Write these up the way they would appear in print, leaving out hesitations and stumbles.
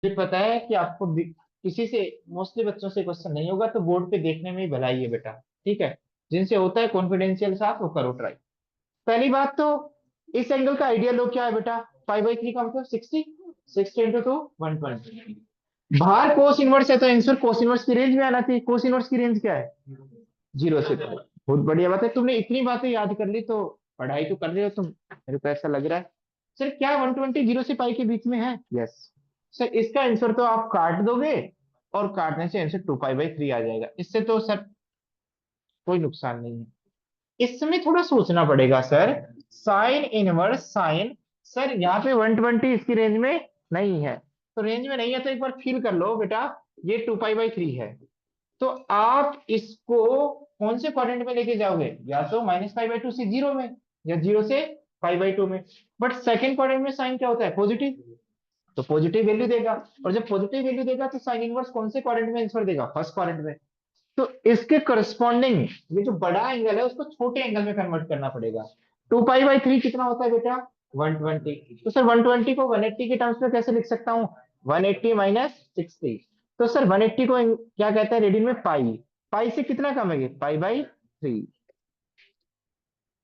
मुझे पता है कि आपको किसी से मोस्टली बच्चों से क्वेश्चन नहीं होगा, तो बोर्ड पे देखने में ही भलाई है बेटा। ठीक है, जिनसे होता है कॉन्फिडेंशियल साथ वो करो ट्राई। पहली बात तो इस एंगल का आइडियल लोग क्या है बेटा, 5/3 का मतलब 60, 60 इंटू 2 120। बाहर कोस इनवर्स है तो आंसर कोस इनवर्स की रेंज में आना चाहिए। कोस इनवर्स की रेंज क्या है, 0 से 2। बहुत बढ़िया बात है, तुमने इतनी बातें याद कर ली तो पढ़ाई तो कर रहे हो तुम, मेरे को ऐसा लग रहा है। सर क्या 120 0 से पाई के बीच में है, यस। सर इसका आंसर तो आप काट दोगे, और काटने से आंसर 2 पाई बाई 3 आ जाएगा। इससे तो सर कोई नुकसान नहीं है। इस समय थोड़ा सोचना पड़ेगा sir. Sine inverse sine, sir यहाँ पे 120 इसकी रेंज में नहीं है। तो रेंज में नहीं है तो एक बार फील कर लो बेटा, ये 2 पाई बाई 3 है। तो आप इसको कौन से क्वाड्रेंट में लेके जाओगे, या तो -पाई बाई 2 से 0 में, या 0 से पाई बाई 2 में। बट सेकंड क्वाड्रेंट में साइन क्या होता है, पॉजिटिव, तो पॉजिटिव वैल्यू देगा। और जब पॉजिटिव वैल्यू देगा तो साइन इनवर्स कौन से क्वाड्रेंट में आंसर देगा, फर्स्ट क्वाड्रेंट में। तो इसके करस्पॉन्डिंग ये जो बड़ा एंगल है उसको छोटे एंगल में कन्वर्ट करना पड़ेगा। 2 पाई बाई 3 कितना होता है बेटा, 120। तो सर 120 को 180 के टर्म्स में कैसे लिख सकता हूँ, 180 -60। तो सर 180 को क्या कहते हैं रेडियन में, पाई। पाई से कितना कम है ये, पाई/3।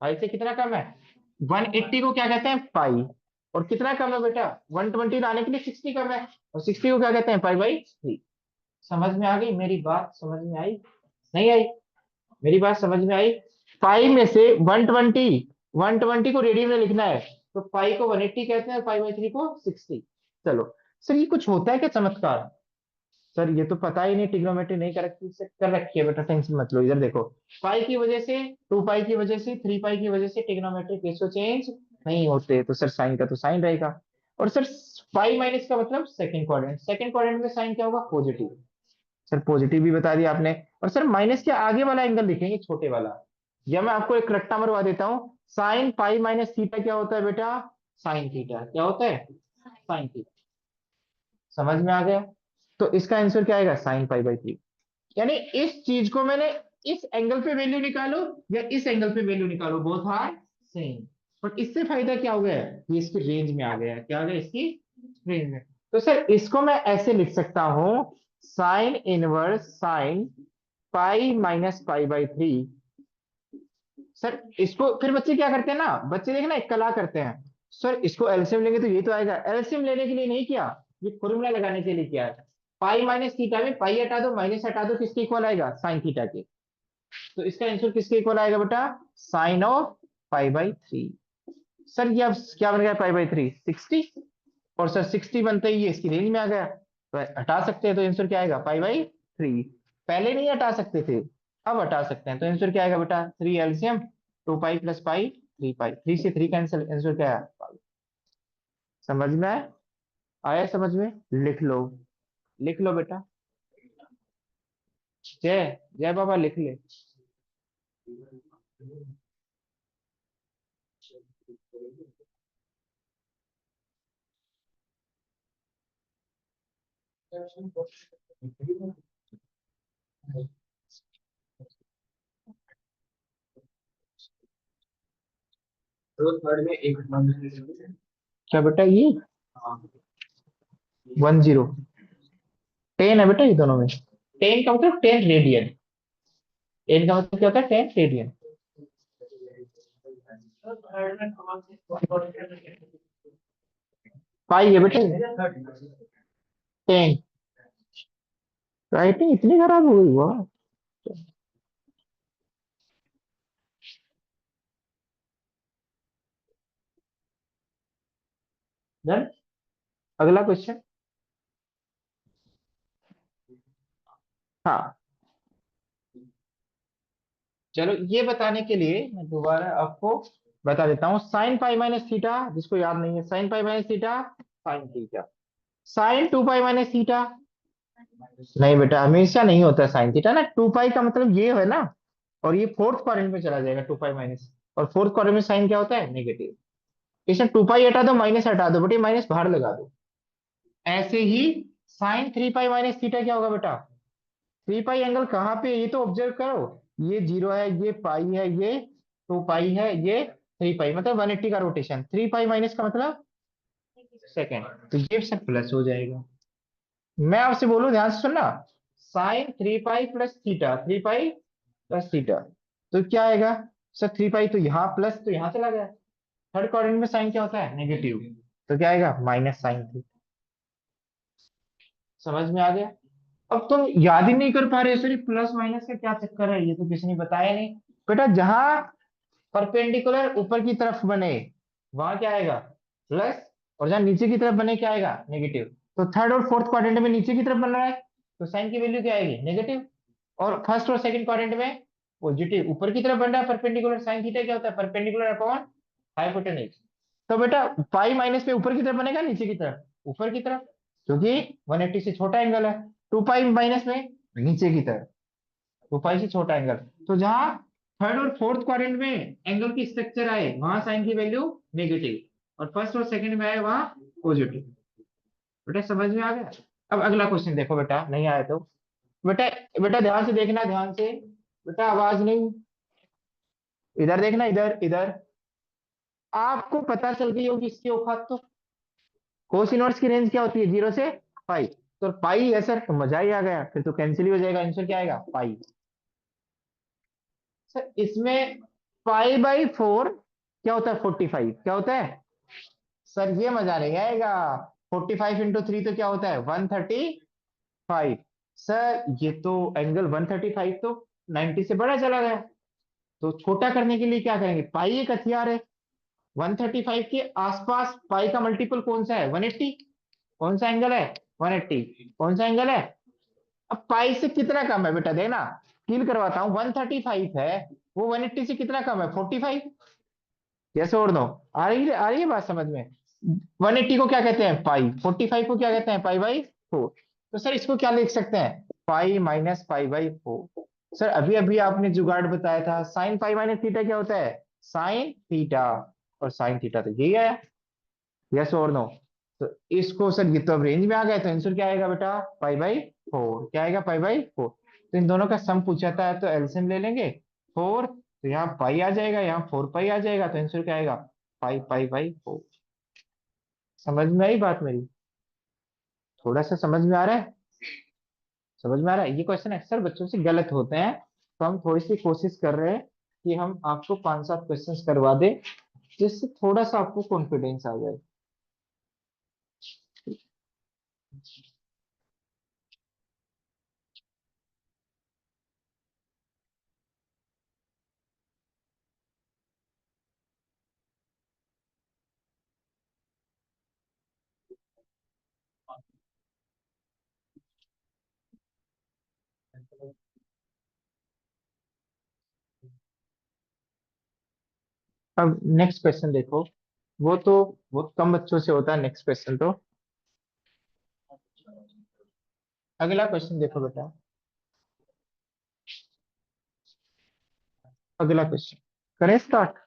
पाई से कितना कम है, 180 को क्या कहते हैं, पाई। और कितना कम है बेटा, 120 लाने के लिए 60 कम है, और 60 को क्या कहते हैं, पाई/3। समझ में आ गई मेरी बात, समझ में आई, नहीं आई, मेरी बात समझ में आई। पाई में से 120 को रेडियन में लिखना है, तो पाई को 180 कहते हैं, पाई/3 को 60। चलो सर ये कुछ होता है क्या चमत्कार, सर ये तो पता ही नहीं, ट्रिग्नोमेट्री नहीं कर रखी से कर रखी है बेटा, टेंशन मत लो। इधर देखो, पाई की वजह से, 2 पाई की वजह से, 3 पाई की वजह से ट्रिग्नोमेट्रिक रेशियो चेंज नहीं होते, तो सर साइन का तो साइन रहेगा। और सर पाई माइनस का मतलब सेकंड क्वाड्रेंट, सेकंड क्वाड्रेंट में साइन क्या होगा, पॉजिटिव। सर पॉजिटिव भी बता दिया आपने। और सर माइनस के आगे वाला एंगल लिखेंगे, छोटे वाला। या मैं आपको एक रट्टा मरवा देता हूँ, साइन पाई माइनस थीटा क्या होता है बेटा, साइन थीटा क्या होता है, साइन थीटा। समझ में आ गया। तो इसका आंसर क्या आएगा, sin π/3। यानी इस चीज को मैंने, इस एंगल पे वैल्यू निकालो या इस एंगल पे वैल्यू निकालो, बोथ आर सेम। बट इससे फायदा क्या हो गया है, ये इसकी रेंज में आ गया है, क्या आ गया इसकी रेंज में। तो सर इसको मैं ऐसे लिख सकता हूं, साइन इनवर्स साइन पाई-π/3। सर इसको फिर बच्चे क्या करते हैं ना, बच्चे देखना एक कला करते हैं, सर इसको एलसीएम लेंगे तो ये तो आएगा। एलसीएम लेने के लिए नहीं किया, ये फॉर्मूला लगाने के लिए किया है। पाई माइनस थीटा में पाई हटा दो, माइनस हटा दो, किसके इक्वल आएगा, साइन थीटा के। तो इसका आंसर किसके इक्वल आएगा बेटा, साइन ऑफ π/3। सर ये अब क्या बन गया, π/3 60। और सर 60 बनते ही ये इसकी रेंज में आ गया, तो हटा सकते हैं, तो आंसर क्या आएगा, π/3। पहले नहीं हटा सकते थे, अब हटा सकते हैं, तो आंसर क्या आएगा बेटा, 3 एलसीएम, 2 पाई प्लस पाई, 3 पाई, 3 से 3 कैंसिल, आंसर क्या है। समझ में आया, आया समझ में, लिख लो, लिख लो बेटा। जय, जय बाबा लिख ले। क्या बेटा ये, 10, 10 है बेटा ये दोनों में। 10 का मतलब 10 रेडियन, 10 का मतलब क्या होता है, 10 रेडियन। पाई है बेटा, 10। राइटिंग इतनी खराब हो गई, वाह। डन, अगला क्वेश्चन। हाँ, चलो ये बताने के लिए मैं दोबारा आपको बता देता हूँ, साइन पाई माइनस थीटा, जिसको याद नहीं है, sine pi minus theta, sine theta, sine 2 pi minus theta. नहीं बेटा हमेशा नहीं होता है साइन थीटा ना, 2 पाई का मतलब ये है ना, और ये फोर्थ क्वाड्रेंट में चला जाएगा 2 पाई माइनस। और फोर्थ क्वाड्रेंट में साइन क्या होता है, नेगेटिव। इसमें 2 पाई हटा दो, माइनस हटा दो, बट ये माइनस बाहर लगा दो। ऐसे ही साइन 3 पाई माइनस थीटा क्या होगा बेटा, 3 पाई एंगल कहाँ पे है? ये तो ऑब्जर्व करो, ये 0 है, ये पाई है, ये 2 पाई है, ये 3 पाई, मतलब 180 का रोटेशन। 3 पाई माइनस का मतलब सेकेंड, तो ये सब प्लस हो जाएगा। मैं आपसे बोलूं, ध्यान से सुनना। Sine 3 pi plus theta, 3 pi plus theta, तो क्या आएगा? सर 3 पाई तो यहाँ प्लस तो यहाँ चला गया। थर्ड क्वाड्रेंट में साइन क्या होता है? नेगेटिव। तो क्या आएगा? Minus sine theta. समझ में आ गया? अब तुम याद ही नहीं कर पा रहे हो, सर प्लस माइनस का क्या चक्कर है, ये तो किसी ने बताया नहीं। बेटा जहां परपेंडिकुलर ऊपर की तरफ बने वहां क्या आएगा? प्लस। और जहां नीचे की तरफ बने क्या आएगा? नेगेटिव। तो थर्ड और फोर्थ क्वाड्रेंट में नीचे की तरफ बन रहा है, तो साइन की वैल्यू क्या आएगी? नेगेटिव। और फर्स्ट और सेकंड क्वाड्रेंट में पॉजिटिव, ऊपर की तरफ बन रहा है परपेंडिकुलर, साइन थीटा क्या होता है? Perpendicular upon hypotenuse. तो बेटा पाई माइनस में ऊपर की तरफ बनेगा, नीचे की तरफ? ऊपर की तरफ, क्योंकि 180 से छोटा एंगल है। 2 पाई माइनस में नीचे की तरफ, 2 पाई से छोटा एंगल। तो जहां थर्ड और फोर्थ क्वाड्रेंट में एंगल की स्ट्रक्चर आए वहां साइन की वैल्यू नेगेटिव, और फर्स्ट और सेकंड में आए वहां पॉजिटिव। बेटा समझ में आ गया? अब अगला क्वेश्चन देखो बेटा, नहीं आया तो। बेटा, बेटा ध्यान से देखना, ध्यान से। बेटा आवाज नहीं, इधर देखना, इधर इधर। आपको पता चल गई होगी इसकी औकात तो। कोस इनवर्स की रेंज क्या होती है? 0 से पाई। तो पाई है सर, तो मजा ही आ गया, फिर तो कैंसिल ही हो जाएगा, आंसर क्या आएगा? पाई। सर इसमें पाई/4 क्या होता है? 45 क्या होता है? सर ये मजा नहीं आएगा। 45 × 3 तो क्या होता है? 135। सर ये तो एंगल 135 तो 90 से बड़ा चला गया। तो छोटा करने के लिए क्या करेंगे? पाई एक हथियार है। 135 के आसपास पाई का मल्टीपल कौन सा है? 180। कौन सा एंगल है? 180। कौन सा एंगल है? अब पाई से कितना कम है बेटा? देना, किल करवाता हूँ। 135 है, वो 180 से कितना कम है? 45। यस और नो? आ रही है बात समझ में? 180 को क्या कहते हैं? पाई। 45 को क्या कहते हैं? पाई/4। तो सर इसको क्या लिख सकते हैं? पाई-पाई/4। सर अभी अभी आपने जुगाड़ बताया था, साइन पाई माइनस थीटा क्या होता है? Sine theta. और साइन थीटा तो यही आया। यस और नो? तो इसको सर, ये तो अब रेंज में आ गया, तो आंसर क्या आएगा बेटा? पाई/4। क्या आएगा? पाई/4। तो इन दोनों का सम पूछा था, तो एलसीएम ले लेंगे। 4, तो यहाँ पाई आ जाएगा, यहाँ 4 पाई आ जाएगा, तो आंसर क्या आएगा? पाई/4। समझ में आई बात मेरी? थोड़ा सा समझ में आ रहा है? समझ में आ रहा है? ये क्वेश्चन अक्सर बच्चों से गलत होते हैं, तो हम थोड़ी सी कोशिश कर रहे हैं कि हम आपको 5-7 क्वेश्चंस करवा दें, जिससे थोड़ा सा आपको कॉन्फिडेंस आ जाए। अब नेक्स्ट क्वेश्चन देखो। वो तो बहुत कम बच्चों से होता है नेक्स्ट क्वेश्चन तो। अगला क्वेश्चन देखो बेटा। अगला क्वेश्चन करें स्टार्ट?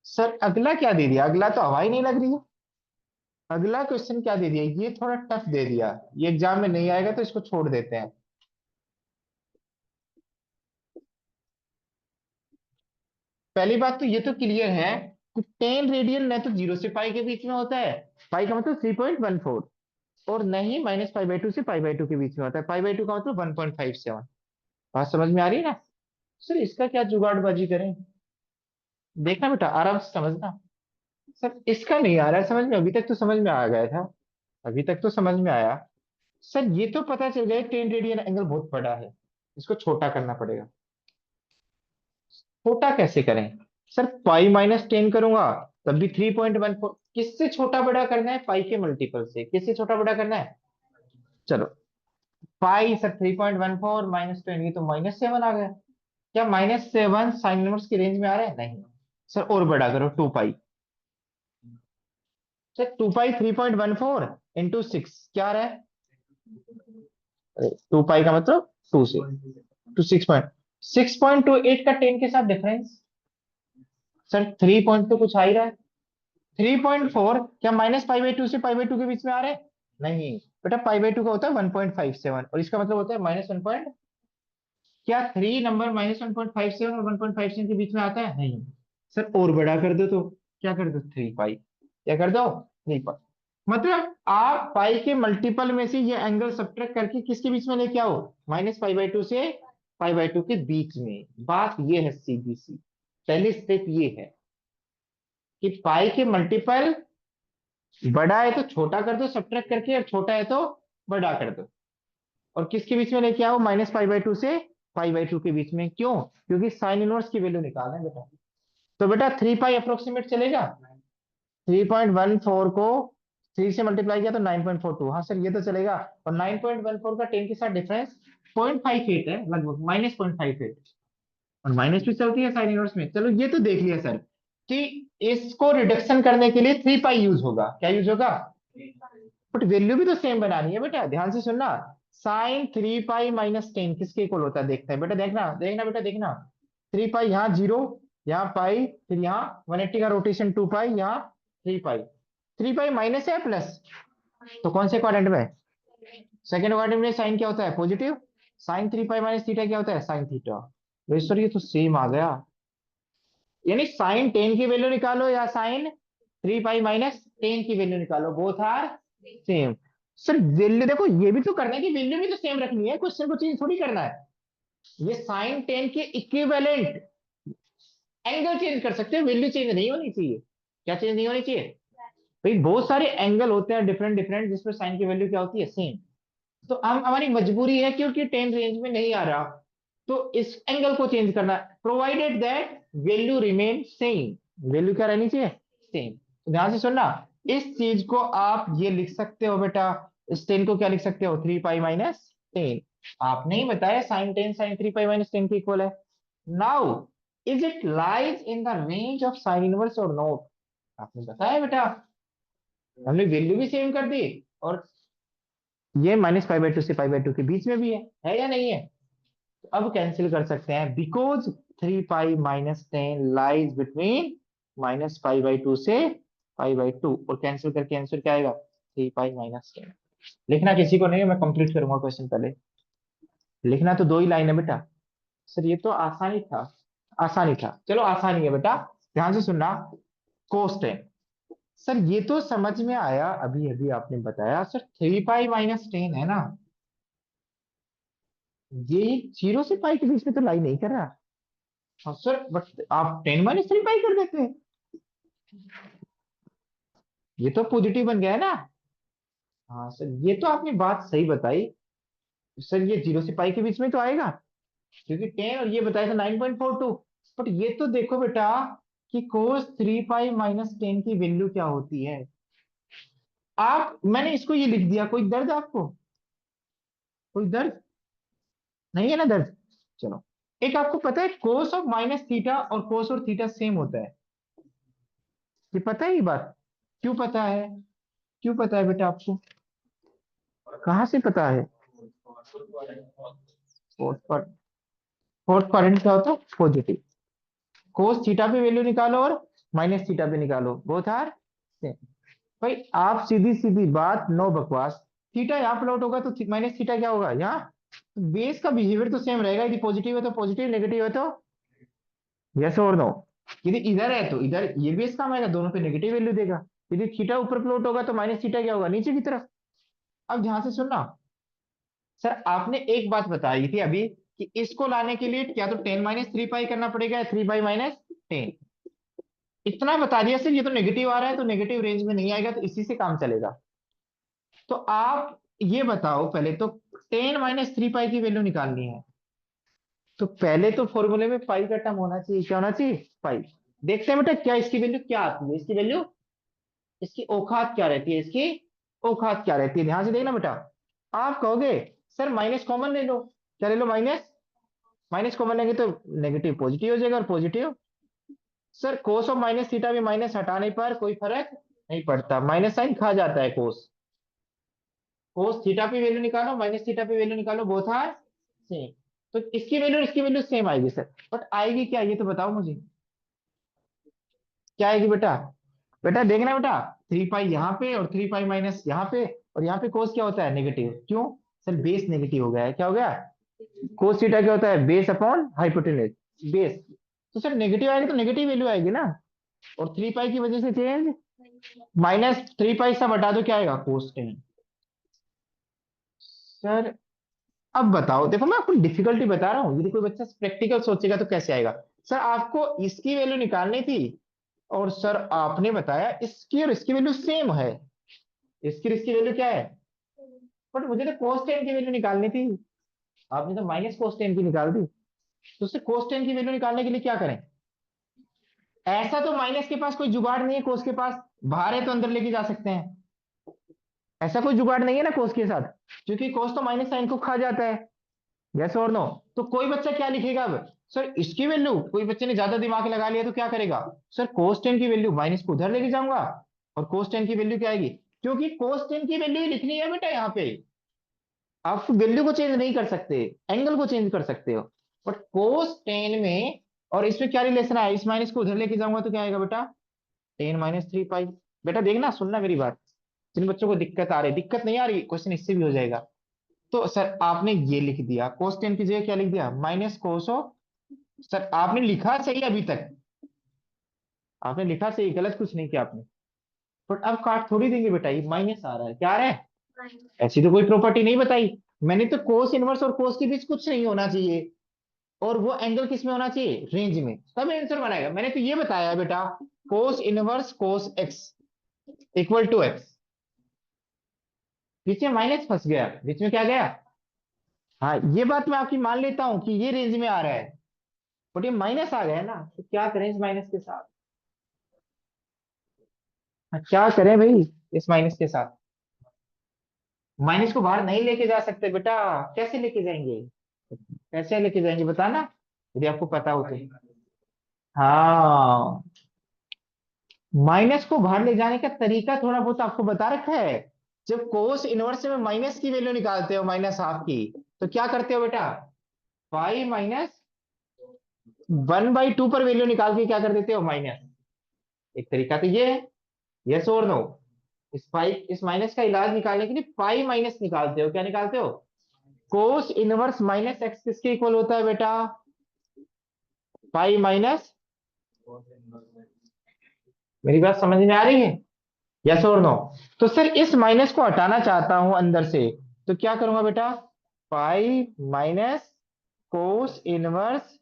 सर अगला क्या दे दिया? अगला तो हवा ही नहीं लग रही है। अगला क्वेश्चन क्या दे दिया? ये थोड़ा टफ दे दिया, ये एग्जाम में नहीं आएगा, तो इसको छोड़ देते हैं। पहली बात तो ये तो क्लियर है कि 10 रेडियन न तो 0 से पाई के बीच में होता है, पाई का मतलब 3.14, और न ही -पाई/2 से पाई/2 के बीच में होता है, पाई/2 का मतलब 1.57। बात समझ में आ रही है ना? सर इसका क्या जुगाड़बाजी करें? देखना बेटा, आराम से समझना। सर इसका नहीं आ रहा है समझ में, अभी तक तो समझ में आ गया था, अभी तक तो समझ में आया। सर ये तो पता चल गया 10 रेडियन एंगल बहुत बड़ा है, इसको छोटा करना पड़ेगा। छोटा कैसे करें? सर पाई-10 करूंगा तब भी 3.14। किससे छोटा बड़ा करना है? पाई के मल्टीपल से। किससे छोटा बड़ा करना है? चलो, पाई सर 3.14 -10, ये तो -7 आ गया। क्या -7 साइन इनवर्स की रेंज में आ रहा है? नहीं। सर और बड़ा करो, 2 पाई। सर 2 पाई 3.14 × 6 क्या आ रहा है? 2 पाई का मतलब 2 से, टू 6.8 का 10 के साथ डिफरेंस। सर 3 पॉइंट तो कुछ आ ही रहा है। 3.4 क्या -पाई/2 से पाई/2 के बीच में आ रहे हैं? नहीं। बेटा पाई/2 का होता है 1.57, और इसका मतलब होता है -1 पॉइंट। क्या 3 नंबर -1.57 और 1.57 के बीच में आता है? नहीं। सर और बड़ा कर दो, तो क्या कर दो? 3 पाई। क्या कर दो, 3 पाई। मतलब आप पाई के मल्टीपल में से ये एंगल सब्ट्रैक्ट करके किसके बीच में लेके आओ, -π/2 से π/2 के बीच में। बात ये है सीधी सी, पहली स्टेप ये है कि पाई के मल्टीपल बड़ा है तो छोटा कर दो सब्ट्रैक्ट करके, और छोटा है तो बड़ा कर दो। और किसके बीच में लेके आओ, -π/2 से π/2 के बीच में। क्यों? क्योंकि साइन इनवर्स की वैल्यू निकालना है बेटा। तो बेटा 3 पाई अप्रोक्सीमेट चलेगा, 3.14 को 3 से मल्टीप्लाई किया तो 9.42, हाँ सर ये तो चलेगा। और 9.14 का 10 के साथ डिफरेंस 0.58 है, लगभग -0.58। और माइनस भी चलती है साइन इनवर्स में। चलो ये तो देख लिया सर कि इसको रिडक्शन करने के लिए 3 पाई यूज होगा। क्या यूज होगा? बट वैल्यू भी तो सेम बनानी है बेटा, ध्यान से सुनना। साइन 3 पाई - 10 किसके इक्वल होता है देखते हैं बेटा, देखना देखना बेटा देखना। 3 पाई यहाँ 0, यहाँ पाई, फिर यहाँ 180 का रोटेशन 2 पाई, यहाँ 3 पाई। 3 पाई माइनस है प्लस, तो कौन से क्वाड्रेंट में? सेकंड क्वाड्रेंट में साइन क्या होता है? पॉजिटिव। साइन 3 पाई - थीटा क्या होता है? Sine theta. तो सर ये तो सेम आ गया। यानी साइन 10 की वैल्यू निकालो या साइन 3 पाई - 10 की वैल्यू निकालो, both are same. Sir value देखो, ये भी तो करना है कि वैल्यू भी तो सेम रखनी है, क्वेश्चन को चेंज थोड़ी करना है। ये साइन 10 के इक्विवेलेंट एंगल चेंज कर सकते हैं, वैल्यू चेंज नहीं होनी चाहिए। क्या चेंज नहीं होनी चाहिए भाई? बहुत सारे एंगल होते हैं डिफरेंट डिफरेंट, जिसमें साइन की वैल्यू क्या होती है? सेम। तो हम हमारी मजबूरी है क्योंकि 10 रेंज में नहीं आ रहा, तो इस एंगल को चेंज करना, provided that value remain same. Value क्या रहनी चाहिए? सेम। तो ध्यान से सुनना, इस चीज को आप ये लिख सकते हो बेटा, इस 10 को क्या लिख सकते हो? 3 पाई - 10। आपने ही बताया साइन 10 साइन 3 पाई - 10 के इक्वल है। Now is it lies in the range of sine inverse और नॉट? आपने बताया बेटा, हमने वैल्यू भी सेम कर दी, और ये -π/2 से π/2 के बीच में भी है या नहीं है? तो अब कैंसिल कर सकते हैं, बिकॉज 3 पाई - 10 लाइज बिटवीन -π/2 से π/2, और कैंसिल करके आंसर क्या आएगा? 3 पाई - 10। लिखना किसी को नहीं है, मैं कंप्लीट करूंगा क्वेश्चन पहले। लिखना तो 2 ही लाइन है बेटा। सर ये तो आसानी था, आसानी था, चलो आसानी है बेटा, ध्यान से सुनना। कोस 10, सर ये तो समझ में आया, अभी अभी आपने बताया सर 3 पाई - 10 है ना, ये 0 से पाई के बीच में तो लाई नहीं कर रहा। हाँ सर, बट आप 10 - 3 पाई कर देते हैं, ये तो पॉजिटिव बन गया है ना। हाँ सर ये तो आपने बात सही बताई। सर ये 0 से पाई के बीच में तो आएगा, क्योंकि 10 और ये बताया था 9.42। बट ये तो देखो बेटा कि कोस 3 पाई - 10 की वैल्यू क्या होती है। आप, मैंने इसको ये लिख दिया, कोई दर्द आपको? कोई दर्द नहीं है ना? दर्द, चलो। एक आपको पता है कोस ऑफ -थीटा और कोस और थीटा सेम होता है, ये पता है ये बात? क्यों पता है? क्यों पता है बेटा आपको? कहाँ से पता है? Fourth quadrant. फोर्थ क्वाड्रेंट क्या होता है? पॉजिटिव। कोस थीटा पे वैल्यू निकालो और -थीटा पे निकालो, बोथ आर सेम। भाई आप सीधी सीधी बात, नो बकवास। थीटा यहाँ प्लॉट होगा तो -थीटा क्या होगा यहाँ? बेस का बिहेवियर तो सेम रहेगा, यदि पॉजिटिव है तो पॉजिटिव, नेगेटिव है तो यस और नो। यदि इधर है तो इधर ये बेस काम आएगा, दोनों पे नेगेटिव वैल्यू देगा। यदि थीटा ऊपर प्लॉट होगा तो -थीटा क्या होगा? नीचे की तरफ। अब ध्यान से सुनना, सर आपने एक बात बताई थी अभी कि इसको लाने के लिए क्या तो 10 - 3 पाई करना पड़ेगा, या 3 पाई - 10। इतना बता दिया सर, ये तो नेगेटिव आ रहा है तो नेगेटिव रेंज में नहीं आएगा, तो इसी से काम चलेगा। तो आप ये बताओ पहले तो, 10 - 3 पाई की वैल्यू निकालनी है, तो पहले तो फॉर्मूले में पाई का टर्म होना चाहिए। क्या होना चाहिए? पाई। देखते हैं बेटा क्या इसकी वैल्यू क्या आती है, इसकी वैल्यू, इसकी औकात क्या रहती है, इसकी औकात क्या रहती है, ध्यान से देखना बेटा। आप कहोगे सर माइनस कॉमन ले लो। क्या ले लो? माइनस। माइनस कॉमन लेंगे तो नेगेटिव पॉजिटिव हो जाएगा, और positive, sir cos of -theta भी माइनस हटाने पर कोई फर्क नहीं पड़ता, माइनस साइन खा जाता है कोस। कोस थीटा पे वैल्यू निकालो, -थीटा पे वैल्यू निकालो, बोथ आर सेम। तो इसकी वैल्यू सेम आएगी सर, बट आएगी क्या ये तो बताओ मुझे, क्या आएगी बेटा? बेटा देखना बेटा, 3 पाई यहाँ पे और 3 पाई माइनस यहाँ पे, और यहाँ पे कोस क्या होता है? नेगेटिव। क्यों? सर बेस नेगेटिव हो गया है, क्या हो गया? कोस थीटा क्या होता है? Base upon hypotenuse, base. तो सर नेगेटिव आएगी तो नेगेटिव वैल्यू आएगी ना, और 3 पाई की वजह से चेंज -3 पाई सब हटा दो, क्या आएगा कोस 10। सर अब बताओ, देखो मैं आपको डिफिकल्टी बता रहा हूँ, यदि कोई बच्चा प्रैक्टिकल सोचेगा तो कैसे आएगा। सर आपको इसकी वैल्यू निकालनी थी, और सर आपने बताया इसकी और इसकी वैल्यू सेम है। इसकी और इसकी वैल्यू क्या है, बट मुझे तो कोस 10 की वैल्यू निकालनी थी। आपने तो -कोस 10 की निकाल दी। तो उससे कोस 10 की वैल्यू निकालने के लिए क्या करें। ऐसा तो माइनस के पास कोई जुगाड़ नहीं है, कोस के पास बाहर है तो अंदर लेके जा सकते हैं। ऐसा कोई जुगाड़ नहीं है ना कोस के साथ, क्योंकि कोस तो माइनस साइन को खा जाता है। यस और नो। तो कोई बच्चा क्या लिखेगा अब, सर इसकी वैल्यू, कोई बच्चे ने ज्यादा दिमाग लगा लिया तो क्या करेगा, सर कोस 10 की वैल्यू माइनस को उधर लेके जाऊंगा, और कोस 10 की वैल्यू क्या आएगी, क्योंकि कोस 10 की वैल्यू ही लिखनी है बेटा यहाँ पे। आप वैल्यू को चेंज नहीं कर सकते, एंगल को चेंज कर सकते हो। बट कोस 10 में और इसमें क्या रिलेशन है, इस माइनस को उधर लेके जाऊंगा तो क्या आएगा बेटा, 10 - 3 पाई। बेटा देखना, सुनना मेरी बात। जिन बच्चों को दिक्कत आ रही, दिक्कत नहीं आ रही, क्वेश्चन इससे भी हो जाएगा। तो सर आपने ये लिख दिया, कोस 10 की जगह क्या लिख दिया, -कोसो। सर आपने लिखा सही अभी तक, आपने लिखा सही, गलत कुछ नहीं किया आपने। बट अब काट थोड़ी देंगे बेटा, ये माइनस आ रहा है, क्या आ रहा है। ऐसी तो कोई प्रॉपर्टी नहीं बताई मैंने, तो कोस इनवर्स और कोस के बीच कुछ नहीं होना चाहिए, और वो एंगल किस में होना चाहिए, रेंज में, तब आंसर बनाएगा। मैंने तो ये बताया बेटा, cos inverse cos x equal to x. बीच में माइनस फंस गया, बीच में क्या गया। हाँ ये बात मैं आपकी मान लेता हूँ कि ये रेंज में आ रहा है, बट ये माइनस आ गया है ना, तो क्या करें इस माइनस के साथ। हाँ, क्या करें भाई इस माइनस के साथ। माइनस को बाहर नहीं लेके जा सकते बेटा, कैसे लेके जाएंगे, कैसे लेके जाएंगे बताना, यदि आपको पता हो तो। हाँ, माइनस को बाहर ले जाने का तरीका थोड़ा बहुत आपको बता रखा है। जब कोस इनवर्स में माइनस की वैल्यू निकालते हो, -हाफ की, तो क्या करते हो बेटा, पाई -1/2 पर वैल्यू निकाल के क्या कर देते हो, माइनस। एक तरीका तो ये है। यस और नो। इस माइनस का इलाज निकालने के लिए पाई माइनस निकालते हो, क्या निकालते हो, कोस इनवर्स -एक्स किसके इक्वल होता है बेटा, पाई माइनस। मेरी बात समझ में आ रही है, यस और नो। तो सर इस माइनस को हटाना चाहता हूं अंदर से, तो क्या करूंगा बेटा, पाई माइनस कोस इनवर्स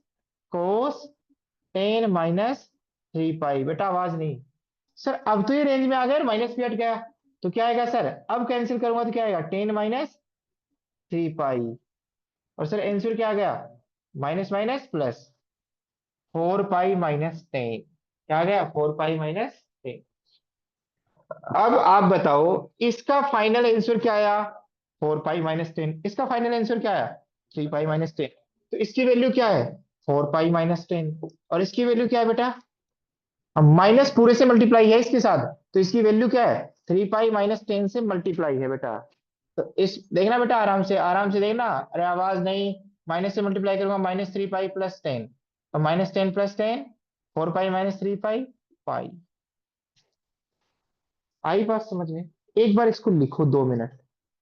कोस 10 - 3 पाई। बेटा आवाज नहीं। सर अब तो ये रेंज में आ गया, माइनस भी हट गया, तो क्या आएगा सर, अब कैंसिल करूंगा तो क्या आएगा, 10 - 3 पाई। और सर आंसर क्या आ गया, माइनस माइनस प्लस 4 पाई - 10। क्या आ गया, 4 पाई - 10। अब आप बताओ, इसका फाइनल आंसर क्या आया, 4 पाई - 10। इसका फाइनल आंसर क्या आया, 3 पाई - 10। तो इसकी वैल्यू क्या है, 4 पाई - 10। और इसकी वैल्यू क्या है बेटा, अब माइनस पूरे से मल्टीप्लाई है इसके साथ, तो इसकी वैल्यू क्या है, 3 पाई - 10 से मल्टीप्लाई है बेटा। तो इस देखना बेटा, आराम से देखना, अरे आवाज नहीं। माइनस से मल्टीप्लाई करूंगा, -3 पाई + 10, और -10 + 10, 4 पाई - 3 पाई, पाई। आई बात समझ में। एक बार इसको लिखो, 2 मिनट,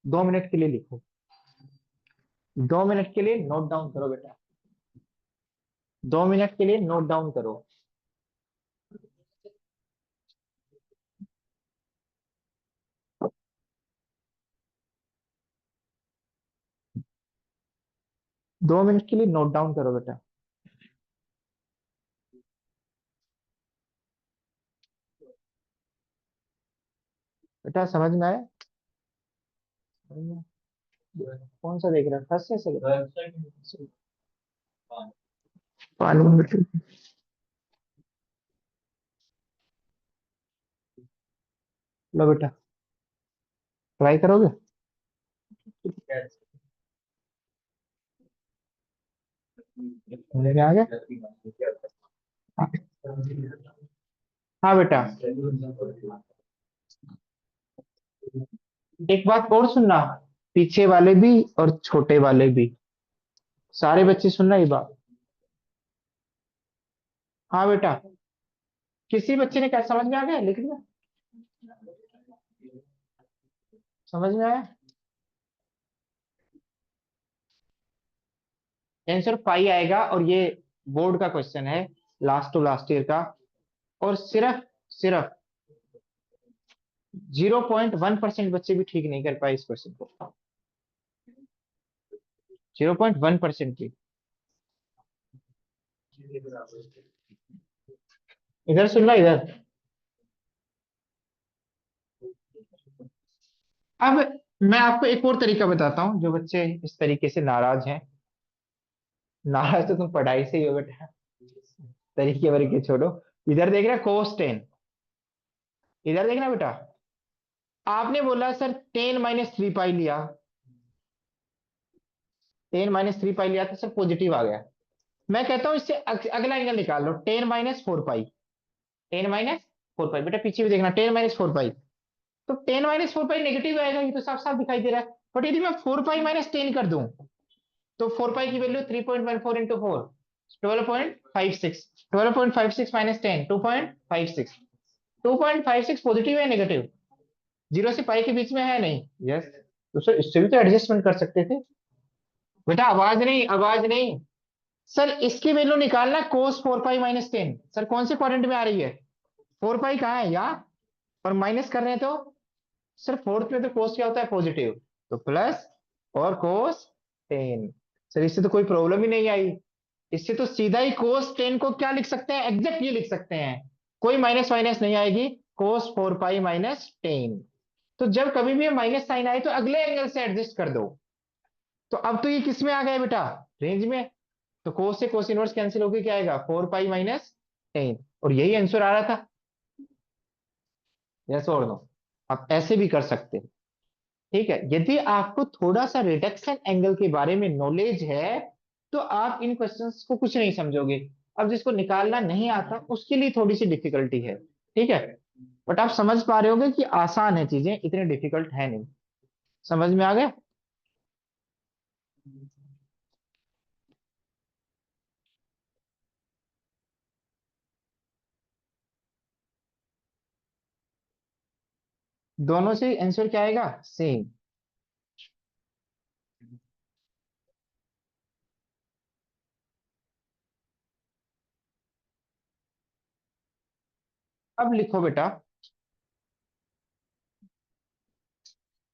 2 मिनट के लिए लिखो, 2 मिनट के लिए नोट डाउन करो बेटा, 2 मिनट के लिए नोट डाउन करो। 2 मिनट के लिए नोट डाउन करो बेटा। बेटा समझ में आया, कौन सा देख रहा है, फर्स्ट से सेकंड, पानी। लो बेटा, ट्राई करोगे, समझ में आ गया। हाँ बेटा, एक बात और सुनना, पीछे वाले भी और छोटे वाले भी, सारे बच्चे सुनना ये बात। हाँ बेटा, किसी बच्चे ने क्या समझ में आ गया, लिख लिया, समझ में आया। आंसर पाई आएगा, और ये बोर्ड का क्वेश्चन है, लास्ट टू लास्ट ईयर का। और सिर्फ सिर्फ 0.1% बच्चे भी ठीक नहीं कर पाए इस क्वेश्चन को। 0.1% भी। इधर सुनना इधर। अब मैं आपको एक और तरीका बताता हूँ, जो बच्चे इस तरीके से नाराज हैं। नाराज तो तुम पढ़ाई से ही हो बेटा, तरीके वरीके छोड़ो। इधर देख रहा cos 10, इधर देखना बेटा। आपने बोला सर 10 - 3 पाई लिया, 10 - 3 पाई लिया तो सर पॉजिटिव आ गया। मैं कहता हूं इससे अगला एंगल निकाल लो, 10 - 4 पाई। 10 - 4 पाई बेटा, पीछे भी देखना, 10 - 4 पाई। तो 10 - 4 पाई नेगेटिव आएगा, ये तो साफ साफ दिखाई दे रहा है। बट यदि मैं 4 पाई - 10 कर दूं, तो 4 पाई की वैल्यू 3.14 into 4, 12.56। 12.56 - 10, 2.56। 2.56 पॉजिटिव है नेगेटिव? जीरो से पाई के बीच में है नहीं? यस। तो सर इससे भी तो एडजस्टमेंट कर सकते थे। बेटा आवाज नहीं, आवाज नहीं। सर इसकी वैल्यू निकालना, cos 4 पाई - 10। सर कौन से क्वाड्रेंट में आ रही है? 4 पाई कहाँ है यहाँ, और माइनस कर रहे हैं तो सर फोर्थ में तो कोस क्या होता है, पॉजिटिव। तो प्लस और cos 10। सर इससे तो कोई प्रॉब्लम ही नहीं आई। इससे तो सीधा ही cos 10 को क्या लिख सकते हैं, एग्जैक्ट ये लिख सकते हैं। कोई माइनस माइनस नहीं आएगी, cos 4 पाई - 10। तो जब कभी भी माइनस साइन आए तो अगले एंगल से एडजस्ट कर दो। तो अब तो ये किस में आ गया बेटा, रेंज में। तो कोस से कोस इनवर्स कैंसिल होकर क्या आएगा, 4 पाई - 10। और यही आंसर आ रहा था। यस और नो? आप ऐसे भी कर सकते हैं। ठीक है, यदि आपको थोड़ा सा रिडक्शन एंगल के बारे में नॉलेज है, तो आप इन क्वेश्चंस को कुछ नहीं समझोगे। अब जिसको निकालना नहीं आता उसके लिए थोड़ी सी डिफिकल्टी है। ठीक है, बट आप समझ पा रहे होगे कि आसान है, चीजें इतनी डिफिकल्ट है नहीं। समझ में आ गया? दोनों से आंसर क्या आएगा, सेम। अब लिखो बेटा,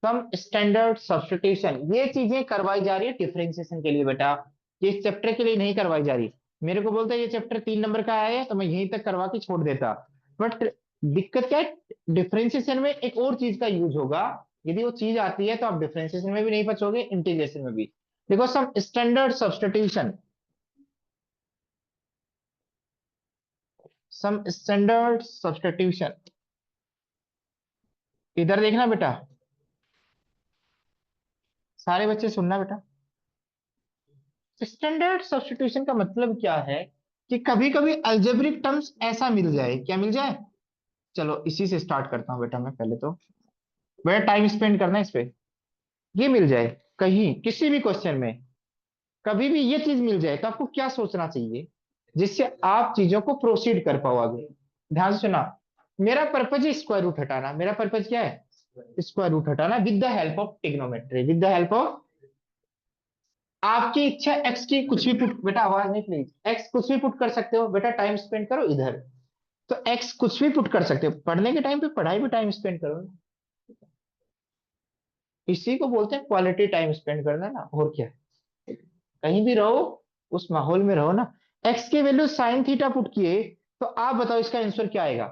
सम स्टैंडर्ड सब्स्टिट्यूशन। ये चीजें करवाई जा रही है डिफरेंशिएशन के लिए बेटा, ये इस चैप्टर के लिए नहीं करवाई जा रही। मेरे को बोलता है ये चैप्टर 3 नंबर का है तो मैं यहीं तक करवा के छोड़ देता। बट दिक्कत क्या है, डिफरेंशिएशन में एक और चीज का यूज होगा। यदि वो चीज आती है तो आप डिफरेंशिएशन में भी नहीं बचोगे, इंटीग्रेशन में भी। देखो some standard substitution, some standard substitution. इधर देखना बेटा, सारे बच्चे सुनना बेटा। स्टैंडर्ड सब्स्टिट्यूशन का मतलब क्या है, कि कभी कभी अल्जेब्रिक टर्म्स ऐसा मिल जाए, क्या मिल जाए। चलो इसी से स्टार्ट करता हूं बेटा, मैं पहले तो बड़ा टाइम स्पेंड करना है इस पे। ये मिल जाए कहीं किसी भी क्वेश्चन में, कभी भी ये चीज मिल जाए, तो आपको क्या सोचना चाहिए जिससे आप चीजों को प्रोसीड कर पाओ आगे। ध्यान से सुना, मेरा पर्पज है स्क्वायर रूट हटाना। मेरा पर्पज क्या है, स्क्वायर रूट हटाना with the help of trigonometry, with the help of. आपकी इच्छा एक्स की कुछ भी पुट, बेटा आवाज नहीं प्लीज, एक्स कुछ भी पुट कर सकते हो बेटा, टाइम स्पेंड करो इधर। तो एक्स कुछ भी पुट कर सकते हो, पढ़ने के टाइम पे पढ़ाई में टाइम स्पेंड करो। इसी को बोलते हैं क्वालिटी टाइम स्पेंड करना ना, और क्या है। कहीं भी रहो, उस माहौल में रहो ना। एक्स की वैल्यू साइन थीटा पुट किए, तो आप बताओ इसका आंसर क्या आएगा,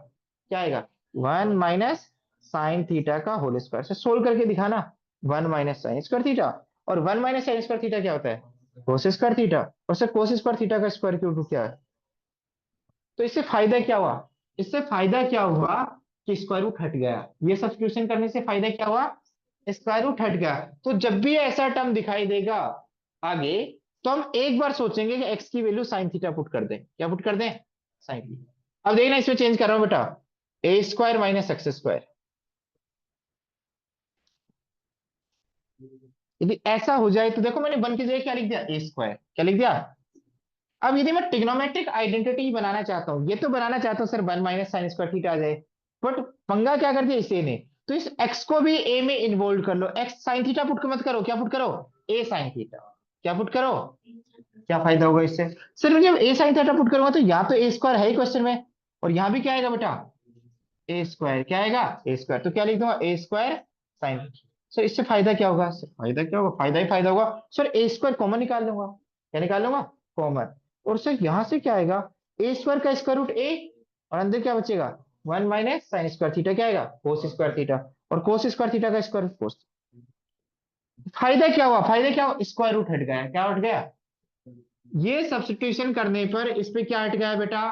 क्या आएगा, 1 - sin थीटा का होल स्क्वायर से सोल्व करके दिखाना। 1 - sin स्क्वायर थीटा, और 1 - sin स्क्वायर थीटा क्या होता है, कोस स्क्वायर थीटा। और सर कोस स्क्वायर थीटा का स्क्वायर क्यूब रूट क्या है। तो इससे फायदा क्या हुआ, इससे फायदा क्या हुआ, कि स्क्वायर रूट हट गया। ये सब्स्टिट्यूशन करने से फायदा क्या हुआ, स्क्वायर रूट हट गया। तो जब भी ऐसा टर्म दिखाई देगा आगे, तो हम एक बार सोचेंगे कि एक्स की वैल्यू साइन थीटा पुट कर दें। क्या पुट कर दें, साइन थीटा। अब देखना इसमें चेंज कर रहा हूं बेटा, a² - x²। यदि ऐसा हो जाए तो देखो मैंने वन की जगह क्या लिख दिया, a²। क्या लिख दिया। अब यदि मैं ट्रिग्नोमेट्रिक आइडेंटिटी बनाना चाहता हूं, ये तो बनाना चाहता हूं सर 1 - sin स्क्वायर थीटा आ जाए, बट पंगा क्या कर दिया इसे ने। तो इस एक्स को भी ए में इन्वॉल्व कर लो। एक्स साइन थीटा पुट मत करो, क्या पुट करो, ए साइन थीटा। क्या पुट करो, क्या फायदा होगा इससे। सर मैं जब ए साइन थीटा पुट करूंगा तो यहाँ तो ए स्क्वायर है ही क्वेश्चन में, और यहाँ भी क्या आएगा बेटा, ए स्क्वायर क्या आएगा, ए स्क्वायर, तो क्या लिख दूंगा, ए स्क्वायर साइन। सर इससे फायदा क्या होगा, सर फायदा क्या होगा, फायदा ही फायदा होगा। सर ए स्क्वायर कॉमन निकाल लूंगा, क्या निकाल लूंगा, कॉमन। और सर यहाँ से क्या आएगा, ए स्क्वायर का स्क्वायर रूट ए, और अंदर क्या बचेगा, 1 - साइन स्क्वायर थीटा, क्या आएगा, कोस स्क्वायर थीटा, और कोस स्क्वायर थीटा का स्क्वायर रूट कोस। फायदा क्या हुआ, फायदा क्या हुआ, स्क्वायर रूट हट गया, क्या हट गया, ये सब्स्टिट्यूशन करने पर इस पे क्या हट गया बेटा,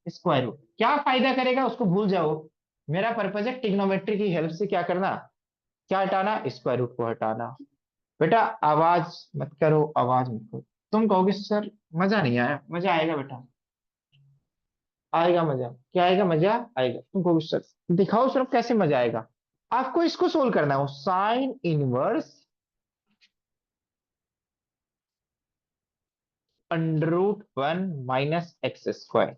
स्क्वायर रूट। क्या फायदा करेगा उसको भूल जाओ, मेरा पर्पज है ट्रिग्नोमेट्री की हेल्प से क्या करना, क्या हटाना, स्क्वायर रूट को हटाना। बेटा आवाज मत करो, आवाज मत करो। तुम कहोगे सर मजा नहीं आया, मजा आएगा बेटा, आएगा मजा, क्या आएगा, मजा आएगा। तुम कहोगे सर दिखाओ सर कैसे मजा आएगा। आपको इसको सोल्व करना हो, साइन इनवर्स √1 - x²।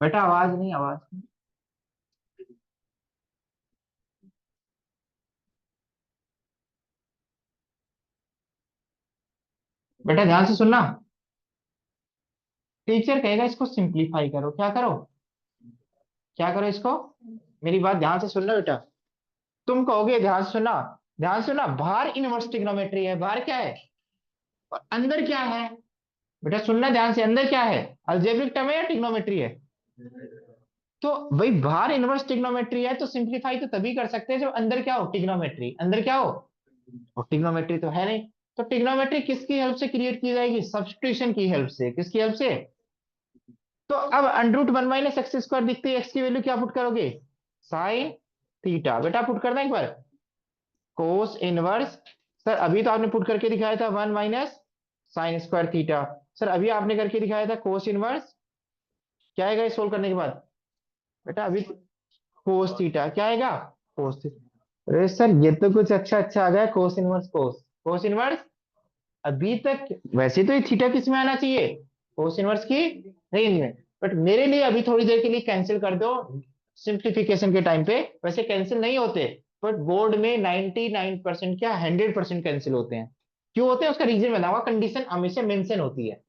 बेटा आवाज नहीं, आवाज नहीं। बेटा ध्यान से सुनना, टीचर कहेगा इसको सिंप्लीफाई करो, क्या करो, क्या करो इसको, मेरी बात ध्यान से सुनना बेटा। तुम कहोगे, ध्यान से सुनना, ध्यान से सुनना, बाहर इनवर्स ट्रिग्नोमेट्री है, बाहर क्या है, और अंदर क्या है, बेटा सुनना ध्यान से, अंदर क्या है, अलजेब्रिक टर्म है या ट्रिग्नोमेट्री है, तो भाई बाहर इनवर्स ट्रिग्नोमेट्री है तो सिंप्लीफाई तो तभी कर सकते हैं जब अंदर क्या हो, ट्रिग्नोमेट्री, अंदर क्या हो, और ट्रिग्नोमेट्री तो है नहीं। तो ट्रिग्नोमेट्री किसकी हेल्प से क्रिएट की जाएगी, सब्स्टिट्यूशन की हेल्प से, किसकी हेल्प से। तो अब √1 - x² दिखते ही एक्स की वैल्यू क्या पुट करोगे, साइन थीटा, बेटा पुट करना एक बार, कोस इनवर्स। सर अभी तो आपने पुट करके दिखाया था 1 - साइन स्क्वायर थीटा। सर अभी आपने करके दिखाया था कोस इनवर्स, क्या आएगा सोल्व करने के बाद, बेटा अभी कोस थीटा क्या आएगा, कोस थीटा। अरे सर ये तो कुछ अच्छा अच्छा आ गया, कोस इनवर्स कोस, कोस इनवर्स। अभी तक वैसे तो ये थीटा किस में आना चाहिए, कोस इनवर्स की रेंज में, बट मेरे लिए अभी थोड़ी देर के लिए कैंसिल कर दो, सिंप्लीफिकेशन के टाइम पे वैसे कैंसिल नहीं होते, बट बोर्ड में 99% क्या 100% कैंसिल होते हैं। क्यों होते हैं उसका रीजन बताऊंगा, कंडीशन हमेशा मेंशन होती है।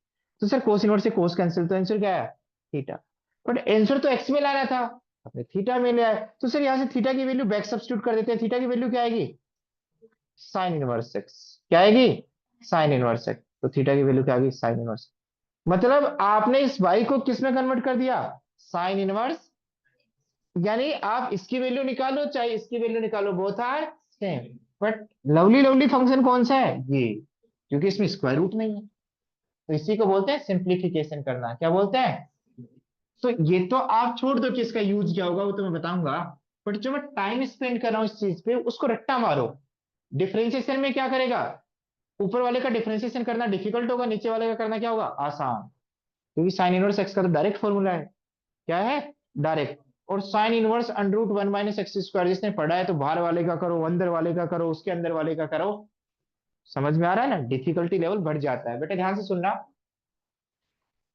तो सर कोस इनवर्स से कोस कैंसिल, तो आंसर क्या है, थीटा। बट आंसर तो एक्स में लाना था, अपने थीटा में ले आए, तो सर यहाँ से थीटा की वैल्यू बैक सब्स्टिट्यूट कर देते हैं, थीटा की वैल्यू क्या आएगी, साइन इनवर्स एक्स, क्या आएगी, साइन इनवर्स एक्स। तो थीटा की वैल्यू क्या आ गई, साइन इनवर्स। मतलब आपने इस वाई को किस में कन्वर्ट कर दिया, साइन इनवर्स। यानी आप इसकी वैल्यू निकालो चाहे इसकी वैल्यू निकालो, both are same. But lovely lovely function कौन सा है ये, क्योंकि इसमें स्क्वायर रूट नहीं है, तो इसी को बोलते हैं सिंप्लीफिकेशन करना, क्या बोलते हैं। तो ये तो आप छोड़ दो कि इसका यूज क्या होगा, वो तो मैं बताऊंगा। बट जो मैं टाइम स्पेंड कर रहा हूँ इस चीज पे, उसको रट्टा मारो। डिफरेंशिएशन में क्या करेगा, ऊपर वाले का डिफरेंशिएशन करना डिफिकल्ट होगा, नीचे वाले का करना क्या होगा, आसान। क्योंकि साइन इनवर्स एक्स का तो डायरेक्ट फॉर्मूला है, क्या है, डायरेक्ट। और साइन इनवर्स √1 - x², जिसने पढ़ा है तो बाहर वाले का करो, अंदर वाले का करो, उसके अंदर वाले का करो। समझ में आ रहा है ना, डिफिकल्टी लेवल बढ़ जाता है। बेटा ध्यान से सुनना,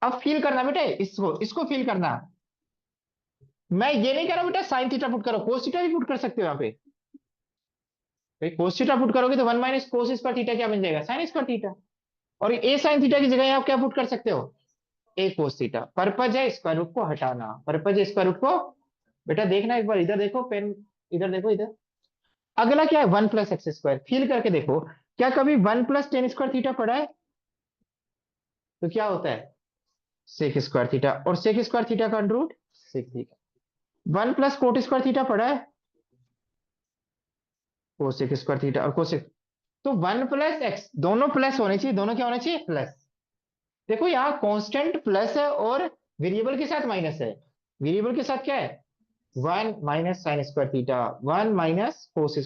अब फील करना बेटे, इसको इसको फील करना। मैं ये नहीं कह रहा हूं बेटा साइन थीटा पुट करो, कोस थीटा भी पुट कर सकते हो यहाँ पे। भाई कोस थीटा पुट करोगे तो 1 - कोस स्क्वायर थीटा क्या बन जाएगा, साइन स्क्वायर थीटा। और ए साइन थीटा की जगह आप क्या पुट कर सकते हो, ए कोस थीटा। पर्पज है स्क्वायर रूट को हटाना, पर्पज है स्क्वायर रूट को। बेटा देखना एक बार, इधर देखो पेन, इधर देखो इधर। अगला क्या है, 1 + x², फील करके देखो, क्या कभी 1 + tan² थीटा पढ़ा है, तो क्या होता है, सेक स्क्वायर थीटा, और सेक स्क्वायर थीटा का अंडर रूट सेक थीटा। 1 + कोट² थीटा पढ़ा है, कोसेक स्क्वायर थीटा और कोसेक। तो 1 + x, दोनों प्लस होने चाहिए, दोनों क्या होने चाहिए, प्लस। देखो यहाँ कांस्टेंट प्लस है और वेरिएबल के साथ माइनस है, वेरिएबल के साथ क्या है, 1 - साइन स्क्वायर थीटा, 1 - कोस।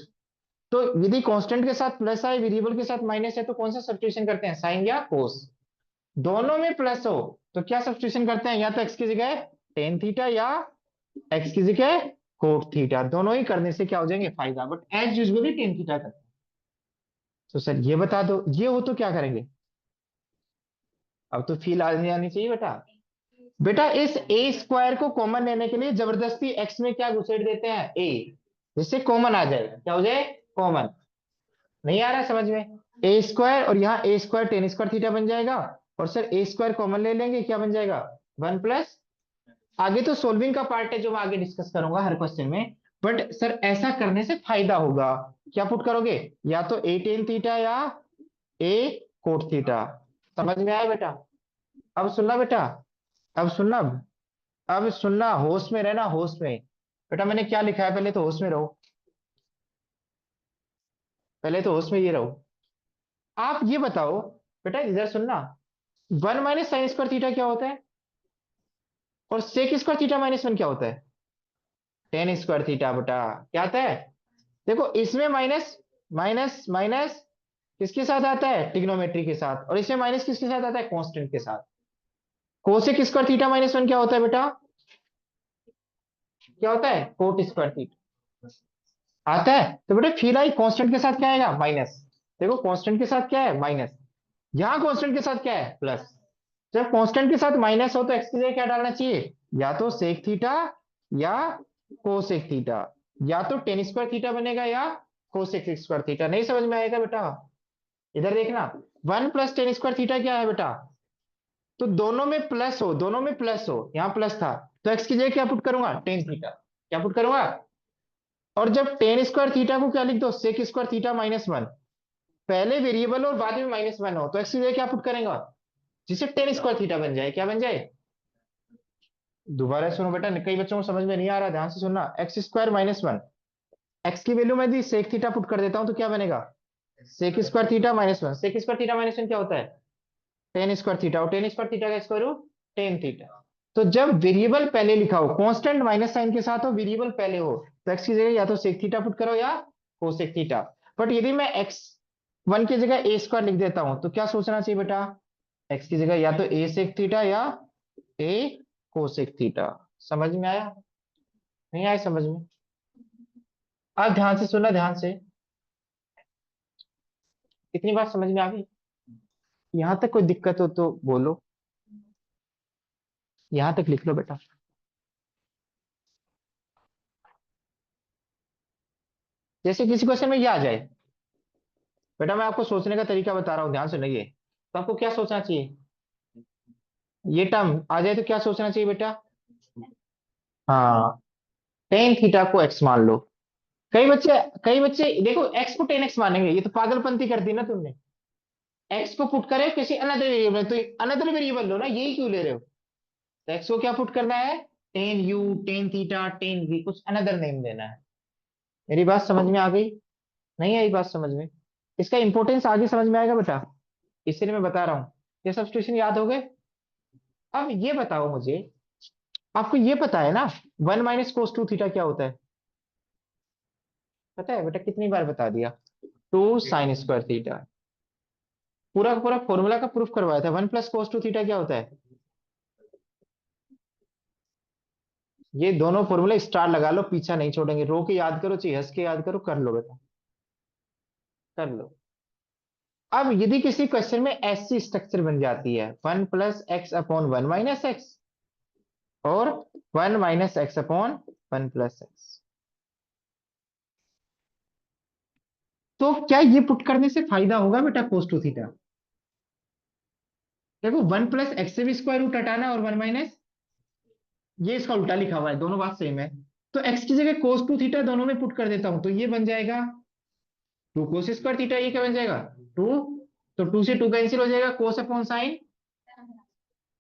तो यदि कांस्टेंट के साथ प्लस है, वेरिएबल के साथ माइनस है, तो कौन सा सब्स्टिट्यूशन करते हैं, साइन या कोस। दोनों में प्लस हो तो क्या सब्स्टिट्यूशन करते हैं, या तो एक्स की जगह टेन थीटा या एक्स की जगह कोट थीटा, दोनों ही करने से क्या हो जाएंगे, फायदा। But as usually tan theta करते हैं। तो सर ये बता दो, ये हो तो क्या करेंगे, अब तो फील आनी आनी चाहिए बेटा। बेटा इस ए स्क्वायर को कॉमन लेने के लिए जबरदस्ती एक्स में क्या घुसेड़ देते हैं, ए, जिससे कॉमन आ जाए, क्या हो जाए, कॉमन। नहीं आ रहा है समझ में। ए स्क्वायर, और यहाँ ए स्क्वायर टेन स्क्वायर थीटा बन जाएगा, और सर ए स्क्वायर कॉमन ले लेंगे, क्या बन जाएगा 1 प्लस, आगे तो सोल्विंग का पार्ट है जो मैं आगे डिस्कस करूंगा हर क्वेश्चन में, बट सर ऐसा करने से फायदा होगा। क्या पुट करोगे, या तो ए टेन थीटा या ए कोट थीटा। समझ में आया बेटा? अब सुनना बेटा, अब सुनना, अब सुनना, होश में रहना, होश में। बेटा मैंने क्या लिखा है, पहले तो होश में रहो, पहले तो होश में ये रहो। आप ये बताओ बेटा, इधर सुनना, 1 - sin² थीटा क्या होता है, और sec² थीटा -1 क्या होता है, tan² थीटा बेटा क्या आता है। देखो इसमें माइनस, माइनस माइनस किसके साथ आता है, ट्रिग्नोमेट्री के साथ, और इसमें माइनस किसके साथ आता है, कांस्टेंट के साथ। कोसेक² थीटा -1 क्या होता है बेटा, क्या होता है, कोट² थीटा आता है। तो बेटा फिर आई कांस्टेंट के साथ क्या आएगा, माइनस। देखो कांस्टेंट के साथ क्या है, माइनस, यहाँ कांस्टेंट के साथ क्या है, प्लस। जब कांस्टेंट के साथ माइनस हो तो एक्स की जगह क्या डालना चाहिए, या तो सेक थीटा या कोसेक थीटा, या तो टेन² थीटा बनेगा या कोसेक² थीटा। नहीं समझ में आएगा बेटा, इधर देखना, 1 + tan² थीटा क्या है बेटा, तो दोनों में प्लस हो, दोनों में प्लस हो, यहाँ प्लस था, तो एक्स की जगह क्या पुट करूंगा, टेन थीटा, क्या पुट करूंगा। और जब tan² थीटा को क्या लिख दो, sec² थीटा -1, पहले वेरिएबल और बाद में -1 हो, तो एक्स की जगह क्या पुट करेंगे, जिसे tan² थीटा बन जाए, क्या बन जाए। दोबारा सुनो बेटा, कई बच्चों को समझ में नहीं आ रहा, ध्यान से सुनना, x² - 1, एक्स की वैल्यू में यदि सेक थीटा पुट कर देता हूं तो क्या बनेगा, sec² थीटा -1, sec² थीटा -1 क्या होता है, tan² थीटा, और tan² थीटा का स्क्वायर रूट टेन थीटा। तो जब वेरिएबल पहले लिखा हो, कांस्टेंट माइनस साइन के साथ हो, वेरिएबल पहले हो, तो एक्स की जगह या तो सेक थीटा पुट करो या कोसेक थीटा। बट यदि मैं x1 की जगह a² लिख देता हूं तो क्या सोचना चाहिए बेटा, एक्स की जगह या तो ए सेक थीटा या ए कोसेक थीटा। समझ में आया, नहीं आया समझ में। अब ध्यान से सुनना, ध्यान से, कितनी बात समझ में आ गई, यहां तक कोई दिक्कत हो तो बोलो, यहां तक लिख लो बेटा। जैसे किसी क्वेश्चन में ये आ जाए, बेटा मैं आपको सोचने का तरीका बता रहा हूँ, ध्यान सुनिए, तो आपको क्या सोचना चाहिए, ये टर्म आ जाए तो क्या सोचना चाहिए बेटा, हाँ, टेन थीटा को एक्स मान लो। कई बच्चे देखो एक्स को टेन एक्स मानेंगे, ये तो पागलपंती कर दी ना तुमने। एक्स को पुट करे किसी अनदर वेरिएबल, तो अनदर वेरिएबल लो ना, यही क्यों ले रहे हो। तो एक्स को क्या पुट करना है, tan u, tan theta, tan v, कुछ अनदर नेम देना है। मेरी बात समझ में आ गई, नहीं आई बात समझ में, इसका इंपॉर्टेंस आगे समझ में आएगा बेटा, इसलिए मैं बता रहा हूँ। ये सब्स्टिट्यूशन याद हो गए। अब ये बताओ मुझे, आपको ये पता है ना 1 - cos 2 थीटा क्या होता है, पता है बेटा, कितनी बार बता दिया, 2 sin² थीटा, पूरा का पूरा फॉर्मूला का प्रूफ करवाया था। 1 + cos 2 थीटा क्या होता है, ये दोनों फॉर्मूले स्टार लगा लो, पीछा नहीं छोड़ेंगे, रो के याद करो चाहे हंस के याद करो, कर लो बेटा, कर लो। अब यदि किसी क्वेश्चन में ऐसी स्ट्रक्चर बन जाती है, 1 + x/1 - x, और 1 - x/1 + x, तो क्या ये पुट करने से फायदा होगा बेटा, cos 2 थीटा। देखो 1 + x से भी स्क्वायर रूट हटाना, और 1 ये इसका उल्टा लिखा हुआ है, दोनों बात सेम है। तो x की जगह cos 2 थीटा दोनों में पुट कर देता हूं, तो ये बन जाएगा 2 cos² थीटा, ये क्या बन जाएगा 2, तो 2 से 2 कैंसिल हो जाएगा, cos/sin,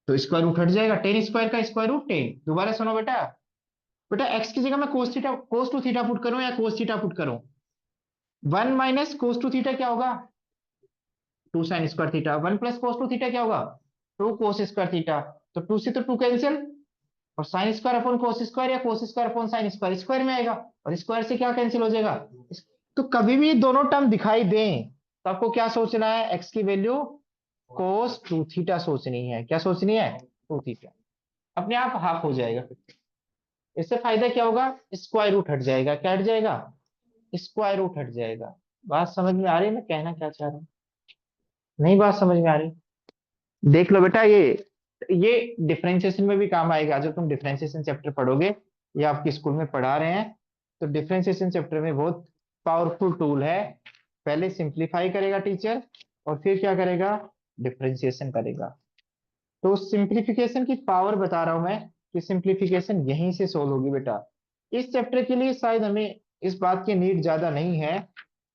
तो स्क्वायर रूट हट जाएगा, tan² का स्क्वायर रूट 10। दोबारा सुनो बेटा, बेटा x की जगह मैं cos 2 थीटा पुट करूं या cos थीटा पुट करूं, 1 - cos 2 थीटा क्या होगा, 2 sin² थीटा, 1 + cos 2 थीटा क्या होगा, 2 cos² थीटा, तो 2 से तो 2 कैंसिल, और sin² / cos² या cos² / sin² स्क्वायर में आएगा, और स्क्वायर से क्या कैंसिल हो जाएगा। तो कभी भी दोनों टर्म दिखाई दें तो आपको क्या सोचना है, एक्स की वैल्यू cos 2 थीटा सोचनी है, क्या सोचनी है, 2 थीटा, अपने आप हाफ हो जाएगा फिर। इससे फायदा क्या होगा, स्क्वायर रूट हट जाएगा, क्या हट जाएगा, स्क्वायर रूट हट जाएगा। बात समझ में आ रही है मैं कहना क्या चाह रहा हूँ, नहीं बात समझ में आ रही, देख लो बेटा, ये डिफरेंशिएशन में भी काम आएगा, जब तुम डिफरेंशिएशन चैप्टर पढ़ोगे, ये आपके स्कूल में पढ़ा रहे हैं, तो डिफरेंशिएशन चैप्टर में बहुत पावरफुल टूल है, पहले सिंप्लीफाई करेगा टीचर, और फिर क्या करेगा, डिफरेंशिएशन करेगा। तो सिंप्लीफिकेशन की पावर बता रहा हूं मैं, कि सिंप्लीफिकेशन यहीं से सोल्व होगी बेटा। इस चैप्टर के लिए शायद हमें इस बात की नीड ज्यादा नहीं है,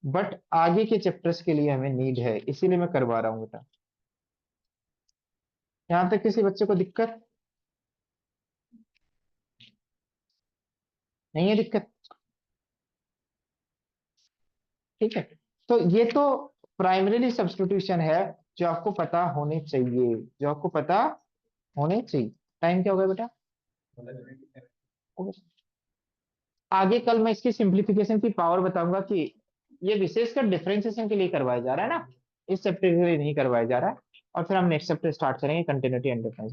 बट आगे के चैप्टर्स के लिए हमें नीड है, इसीलिए मैं करवा रहा हूँ बेटा। यहां तक किसी बच्चे को दिक्कत नहीं है? दिक्कत? ठीक है। तो ये तो प्राइमरीली सब्स्टिट्यूशन है, जो आपको पता होने चाहिए, जो आपको पता होने चाहिए। टाइम क्या हो गया बेटा? हो गया। आगे कल मैं इसकी सिंप्लीफिकेशन की पावर बताऊंगा, कि ये विशेषकर डिफरेंशिएशन के लिए करवाया जा रहा है ना, इस चैप्टर के लिए नहीं करवाया जा रहा है। और फिर हम नेक्स्ट चैप्टर स्टार्ट करेंगे, कंटिन्यूटी एंड डिफरेंस।